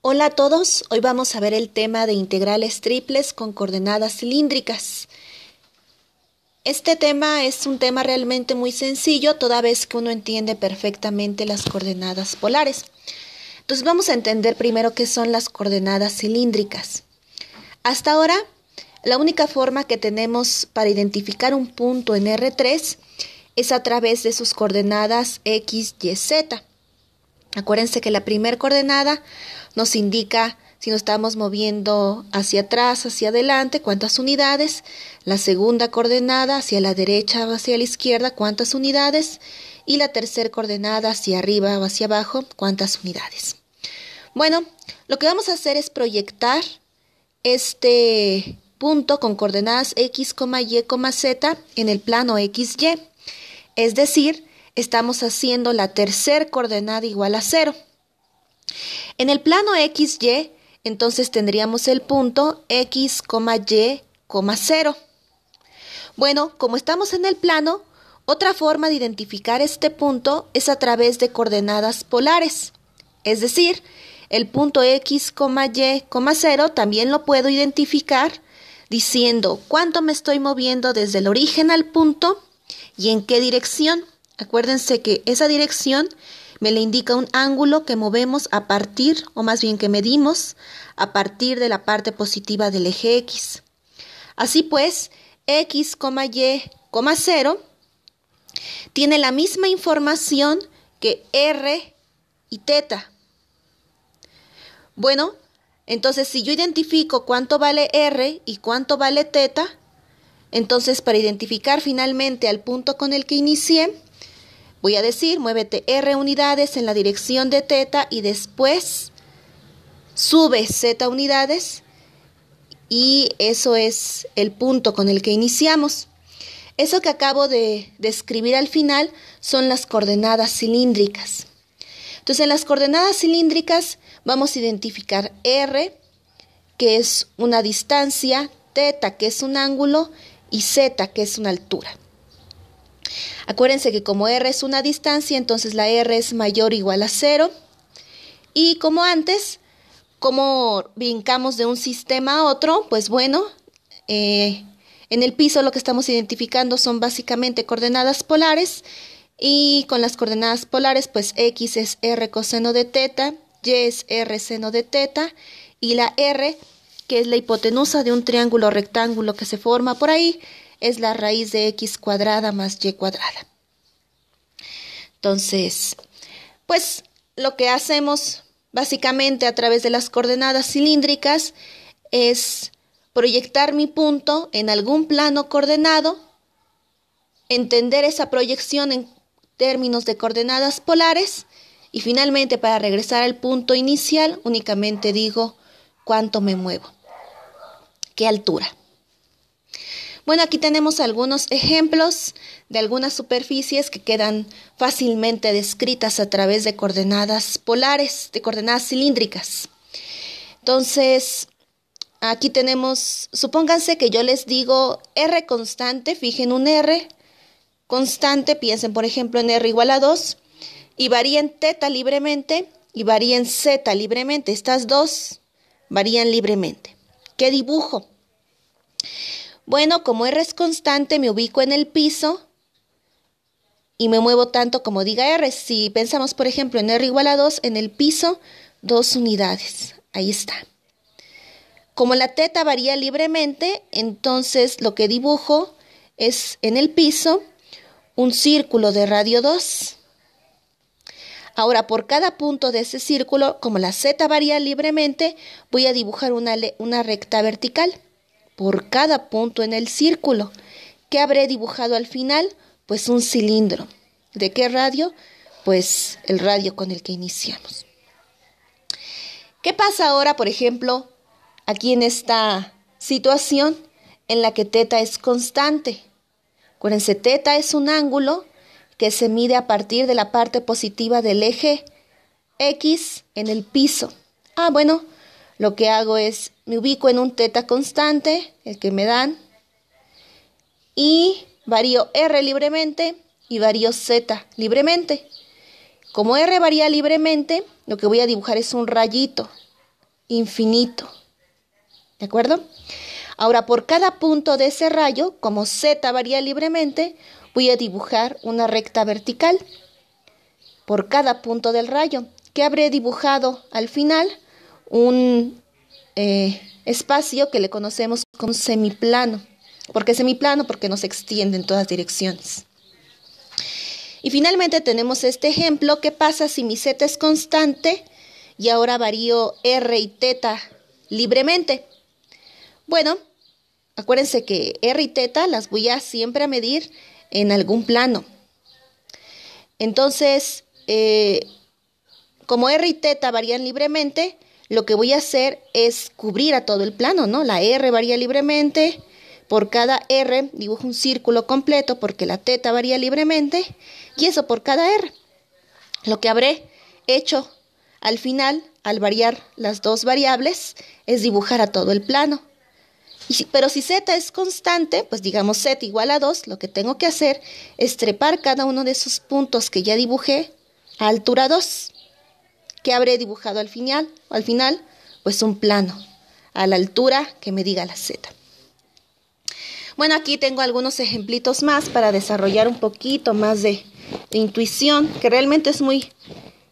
Hola a todos, hoy vamos a ver el tema de integrales triples con coordenadas cilíndricas. Este tema es un tema realmente muy sencillo, toda vez que uno entiende perfectamente las coordenadas polares. Entonces vamos a entender primero qué son las coordenadas cilíndricas. Hasta ahora, la única forma que tenemos para identificar un punto en R3 es a través de sus coordenadas X, Y, Z. Acuérdense que la primera coordenada nos indica si nos estamos moviendo hacia atrás, hacia adelante, cuántas unidades. La segunda coordenada hacia la derecha o hacia la izquierda, cuántas unidades. Y la tercera coordenada hacia arriba o hacia abajo, cuántas unidades. Bueno, lo que vamos a hacer es proyectar este punto con coordenadas X, Y, Z en el plano XY. Es decir, estamos haciendo la tercera coordenada igual a 0. En el plano XY, entonces tendríamos el punto X, Y, 0. Bueno, como estamos en el plano, otra forma de identificar este punto es a través de coordenadas polares. Es decir, el punto X, Y, 0 también lo puedo identificar diciendo cuánto me estoy moviendo desde el origen al punto y en qué dirección. Acuérdense que esa dirección me le indica un ángulo que movemos a partir, o más bien que medimos, a partir de la parte positiva del eje X. Así pues, X, Y, 0 tiene la misma información que R y θ. Bueno, entonces si yo identifico cuánto vale R y cuánto vale θ, entonces para identificar finalmente al punto con el que inicié, voy a decir, muévete R unidades en la dirección de θ y después sube Z unidades y eso es el punto con el que iniciamos. Eso que acabo de describir al final son las coordenadas cilíndricas. Entonces en las coordenadas cilíndricas vamos a identificar R, que es una distancia, θ, que es un ángulo, y Z, que es una altura. Acuérdense que como R es una distancia, entonces la R es mayor o igual a 0. Y como antes, como brincamos de un sistema a otro, pues bueno, en el piso lo que estamos identificando son básicamente coordenadas polares. Y con las coordenadas polares, pues X es R coseno de θ, Y es R seno de θ, y la R, que es la hipotenusa de un triángulo rectángulo que se forma por ahí, es la raíz de X cuadrada más Y cuadrada. Entonces, pues lo que hacemos básicamente a través de las coordenadas cilíndricas es proyectar mi punto en algún plano coordenado, entender esa proyección en términos de coordenadas polares y finalmente para regresar al punto inicial únicamente digo cuánto me muevo, qué altura. Bueno, aquí tenemos algunos ejemplos de algunas superficies que quedan fácilmente descritas a través de coordenadas polares, de coordenadas cilíndricas. Entonces, aquí tenemos, supónganse que yo les digo R constante, fijen un R constante, piensen por ejemplo en R igual a 2, y varíen θ libremente y varíen Z libremente. Estas dos varían libremente. ¿Qué dibujo? Bueno, como R es constante, me ubico en el piso y me muevo tanto como diga R. Si pensamos, por ejemplo, en R igual a 2, en el piso, 2 unidades. Ahí está. Como la θ varía libremente, entonces lo que dibujo es en el piso un círculo de radio 2. Ahora, por cada punto de ese círculo, como la Z varía libremente, voy a dibujar una recta vertical. Por cada punto en el círculo. ¿Qué habré dibujado al final? Pues un cilindro. ¿De qué radio? Pues el radio con el que iniciamos. ¿Qué pasa ahora, por ejemplo, aquí en esta situación en la que θ es constante? Acuérdense, θ es un ángulo que se mide a partir de la parte positiva del eje X en el piso. Bueno, lo que hago es, me ubico en un θ constante, el que me dan, y varío R libremente y varío Z libremente. Como R varía libremente, lo que voy a dibujar es un rayito. infinito. ¿De acuerdo? Ahora, por cada punto de ese rayo, como z varía libremente, voy a dibujar una recta vertical por cada punto del rayo, que habré dibujado al final un espacio que le conocemos como semiplano. ¿Por qué semiplano? Porque no se extiende en todas direcciones. Y finalmente tenemos este ejemplo. ¿Qué pasa si mi z es constante y ahora varío r y θ libremente? Bueno, acuérdense que r y θ las voy a siempre a medir en algún plano. Entonces, como r y θ varían libremente, lo que voy a hacer es cubrir a todo el plano, ¿no? La r varía libremente. Por cada r dibujo un círculo completo porque la θ varía libremente, y eso por cada r. Lo que habré hecho al final, al variar las dos variables, es dibujar a todo el plano. Pero si z es constante, pues digamos z igual a 2, lo que tengo que hacer es trepar cada uno de esos puntos que ya dibujé a altura 2. ¿Qué habré dibujado al final? Pues un plano a la altura que me diga la z. Bueno, aquí tengo algunos ejemplitos más para desarrollar un poquito más de intuición, que realmente es muy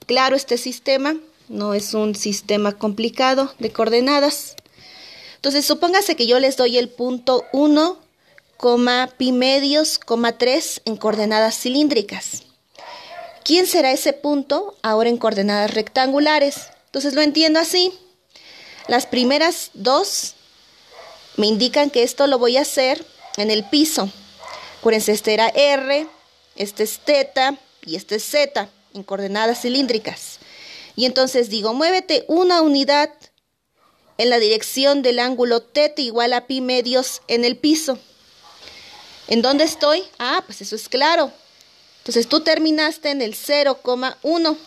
claro este sistema, no es un sistema complicado de coordenadas. Entonces, supóngase que yo les doy el punto 1, pi medios, 3 en coordenadas cilíndricas. ¿Quién será ese punto ahora en coordenadas rectangulares? Entonces, lo entiendo así. Las primeras dos me indican que esto lo voy a hacer en el piso. Acuérdense, este era R, este es θ y este es Z en coordenadas cilíndricas. Y entonces digo, muévete una unidad en la dirección del ángulo θ igual a pi medios en el piso. ¿En dónde estoy? Pues eso es claro. Entonces tú terminaste en el 0,1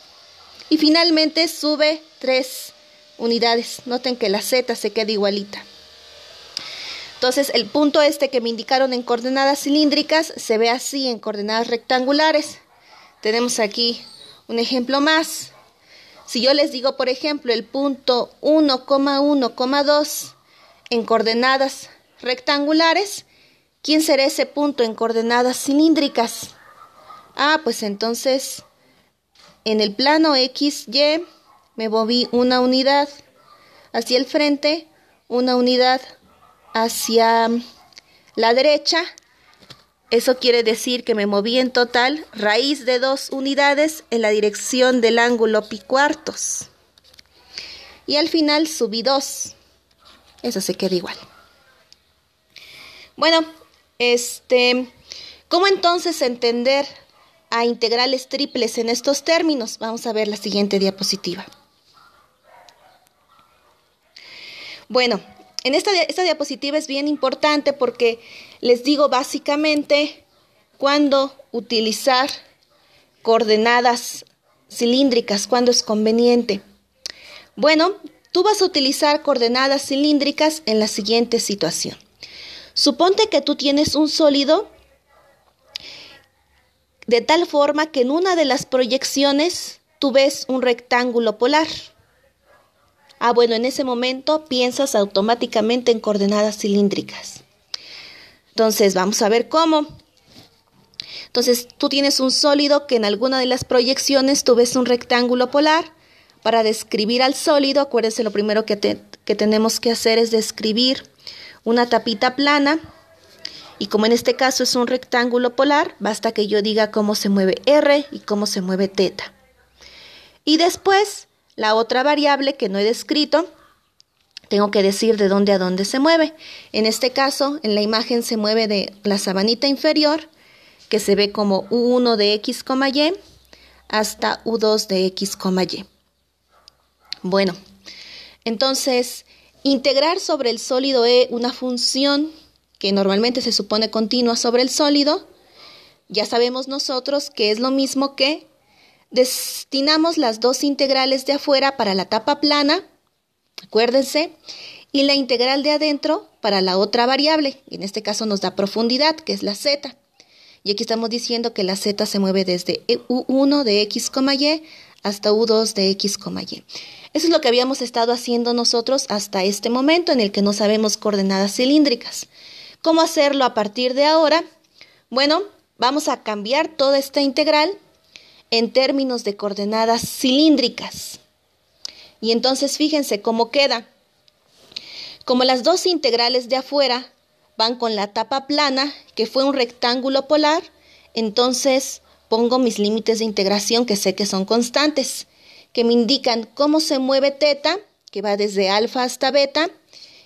y finalmente sube 3 unidades. Noten que la Z se queda igualita. Entonces, el punto que me indicaron en coordenadas cilíndricas se ve así en coordenadas rectangulares. Tenemos aquí un ejemplo más. Si yo les digo, por ejemplo, el punto 1,2 en coordenadas rectangulares, ¿quién será ese punto en coordenadas cilíndricas? Pues entonces, en el plano XY me moví una unidad hacia el frente, una unidad hacia la derecha. Eso quiere decir que me moví en total raíz de 2 unidades en la dirección del ángulo pi cuartos. Y al final subí 2. Eso se queda igual. Bueno, ¿cómo entonces entender a integrales triples en estos términos? Vamos a ver la siguiente diapositiva. Bueno, en esta diapositiva es bien importante porque les digo básicamente cuándo utilizar coordenadas cilíndricas, cuándo es conveniente. Bueno, tú vas a utilizar coordenadas cilíndricas en la siguiente situación. Suponte que tú tienes un sólido de tal forma que en una de las proyecciones tú ves un rectángulo polar. Bueno, en ese momento piensas automáticamente en coordenadas cilíndricas. Entonces, vamos a ver cómo. Entonces, tú tienes un sólido que en alguna de las proyecciones tú ves un rectángulo polar. Para describir al sólido, acuérdense, lo primero que tenemos que hacer es describir una tapita plana. Y como en este caso es un rectángulo polar, basta que yo diga cómo se mueve R y cómo se mueve θ. Y después, la otra variable que no he descrito, tengo que decir de dónde a dónde se mueve. En este caso, en la imagen se mueve de la sabanita inferior, que se ve como U1 de X, Y, hasta U2 de X, Y. Bueno, entonces, integrar sobre el sólido E una función que normalmente se supone continua sobre el sólido, ya sabemos nosotros que es lo mismo que destinamos las dos integrales de afuera para la tapa plana, acuérdense, y la integral de adentro para la otra variable, en este caso nos da profundidad, que es la z. Y aquí estamos diciendo que la z se mueve desde U1 de X, Y hasta U2 de X, Y. Eso es lo que habíamos estado haciendo nosotros hasta este momento en el que no sabemos coordenadas cilíndricas. ¿Cómo hacerlo a partir de ahora? Bueno, vamos a cambiar toda esta integral en términos de coordenadas cilíndricas. Y entonces fíjense cómo queda. Como las dos integrales de afuera van con la tapa plana, que fue un rectángulo polar, entonces pongo mis límites de integración que sé que son constantes, que me indican cómo se mueve teta, que va desde alfa hasta beta,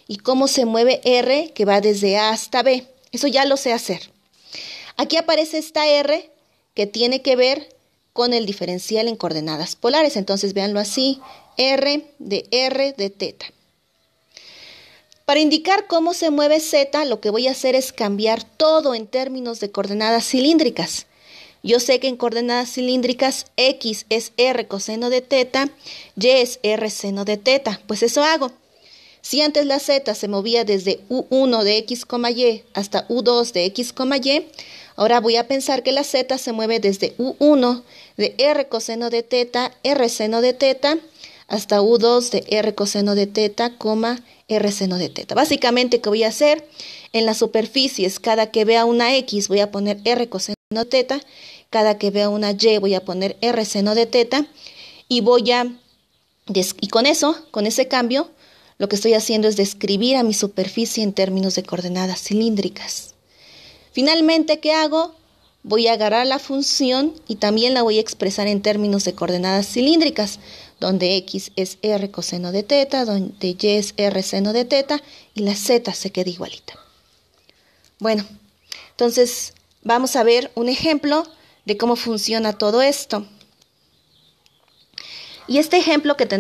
y cómo se mueve r, que va desde a hasta b. Eso ya lo sé hacer. Aquí aparece esta r, que tiene que ver con el diferencial en coordenadas polares. Entonces véanlo así, r de teta. Para indicar cómo se mueve z, lo que voy a hacer es cambiar todo en términos de coordenadas cilíndricas. Yo sé que en coordenadas cilíndricas x es r coseno de teta, y es r seno de teta. Pues eso hago. Si antes la z se movía desde u1 de x, y hasta u2 de x, y, ahora voy a pensar que la z se mueve desde u1 de r coseno de teta, r seno de teta, hasta u2 de r coseno de teta, r seno de teta. Básicamente, ¿qué voy a hacer? En las superficies, cada que vea una x voy a poner r coseno de teta, cada que vea una y voy a poner r seno de teta, y con eso, con ese cambio, lo que estoy haciendo es describir a mi superficie en términos de coordenadas cilíndricas. Finalmente, ¿qué hago? Voy a agarrar la función y también la voy a expresar en términos de coordenadas cilíndricas, donde x es r coseno de teta, donde y es r seno de teta, y la z se queda igualita. Bueno, entonces vamos a ver un ejemplo de cómo funciona todo esto. Y este ejemplo que tenemos